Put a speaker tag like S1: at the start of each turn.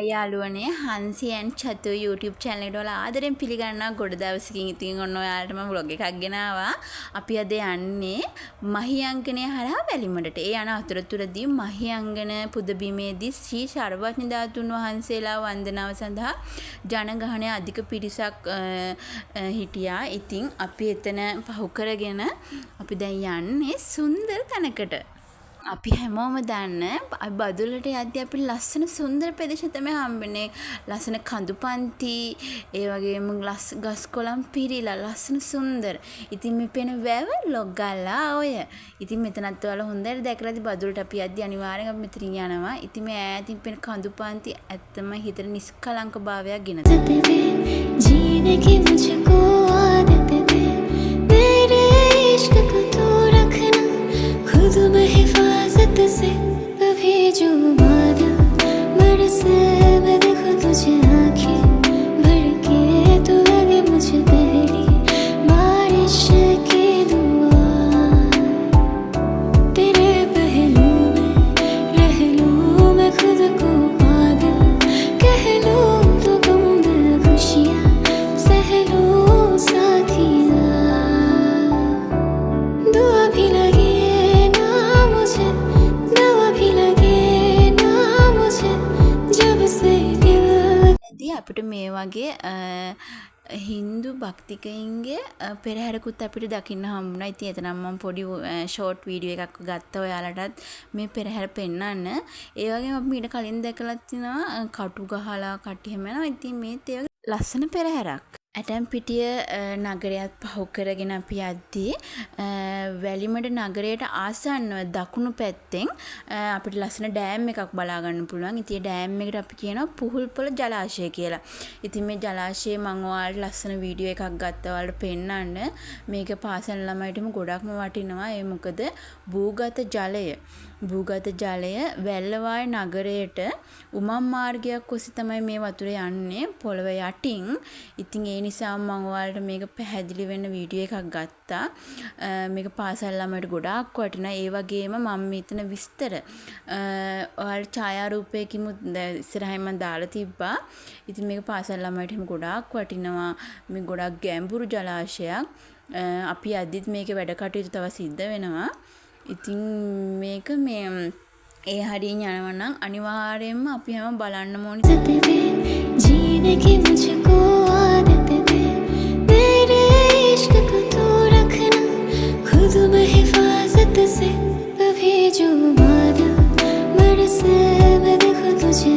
S1: යාළුවනේ හන්සි and චතු YouTube channel එකට ඔයාලා ආදරෙන් පිළිගන්නවා. ගොඩ දවසකින් ඉතින් ඔන්න ඔයාලට මම vlog එකක් ගෙනාවා. අපි අද යන්නේ මහියංගනය හරහා වැලිමඩට. ඒ යන අතරතුරදී මහියංගන පුදබිමේදී ශ්‍රී සර්වඥ ධාතුන් වහන්සේලා වන්දනාව සඳහා ජනගහනය අධික පිරිසක් හිටියා. ඉතින් අපි එතන පහු කරගෙන අපි දැන් යන්නේ සුන්දර තැනකට. අපි හැමෝම දන්න බදුලට යද්දී අපිට ලස්සන සුන්දර ප්‍රදේශ තමයි හම්බෙන්නේ. ලස්සන කඳුපන්ති, ඒ වගේම ගස් කොළන් පිරීලා ලස්සන සුන්දර. ඉතින් මේ පේන වැව ලොග්ගල්ලා ඔය. ඉතින් මෙතනත් ඔයාලා හොඳට දැකලා ඉතින් බදුලට අපි යද්දී අනිවාර්යෙන් අපි මෙතනින් යනවා. ඉතින් මේ ඈතින් පේන කඳුපන්ති ඇත්තම හිතට නිස්කලංක භාවයක් ගෙන දෙනවා. जीने की मुझको आदत दे मेरे इश्क को तू रखना खुद में हिफाजत से कभी जो बादल बरसे मैं देखूं तुझे आँखें भर के तू लगे मुझे पहली बारिश की दुआ तेरे पहलू में रह लूं मैं खुद को पागल कह लूं तो गम दिल खुशियाँ सह लूं साथिया दुआ भी लगे අපිට මේ වගේ හින්දු භක්තිකයින්ගේ පෙරහැරකුත් අපිට දකින්න හම්බුණා. ඉතින් එතනම් මම පොඩි ෂෝට් වීඩියෝ එකක් ගත්තා ඔයාලටත් මේ පෙරහැර පෙන්වන්න. ඒ වගේම අපි ඊට කලින් දැකලා තිනවා කටු ගහලා කට්ටිය හැම යනවා. ඉතින් මේත් ඒ වගේ ලස්සන පෙරහැරක්. ඇටම්පිටිය නගරයත් පහු කරගෙන අපි යද්දී වැලිමඩ නගරයට ආසන්නව දකුණු පැත්තෙන් අපිට ලස්සන ඩෑම් එකක් බලා ගන්න පුළුවන්. ඉතින් ඩෑම් එකට අපි කියනවා පුහුල්පොළ ජලාශය කියලා. ඉතින් මේ ජලාශයේ මම ඔයාලට ලස්සන වීඩියෝ එකක් ගත්තා ඔයාලට පෙන්නන්න. මේක පාසල් ළමයිටම ගොඩක්ම වටිනවා. ඒ මොකද භූගත ජලය වැල්ලවාය නගරයට උමම් මාර්ගයක් ඔස්සේ තමයි මේ වතුර යන්නේ පොළව යටින්. ඉතින් ඒ නිසා මම ඔයාලට මේක පැහැදිලි වෙන වීඩියෝ එකක් ගත්තා. මේක පාසල් ළමයට ගොඩාක් වටිනවා. ඒ වගේම මම මෙතන විස්තර ඔයාලට ඡායාරූපයකින් ඉස්සරහින් මම දාලා තිබ්බා. ඉතින් මේක පාසල් ළමයට එහෙම ගොඩාක් වටිනවා. මේ ගොඩාක් ගැඹුරු ජලාශයක්. අපි අදිත් මේකේ වැඩ කටයුතු තව සිද්ධ වෙනවා. ඉතින් මේක මේ ඒ හරියෙන් යනවා නම් අනිවාර්යයෙන්ම අපි හැම බලන්න ඕනි. जीने की मुझको आदत दे मेरे इश्क को तू रखना खुद में हिफाजत से कभी जो बादल बरसे मैं देखूं तुझे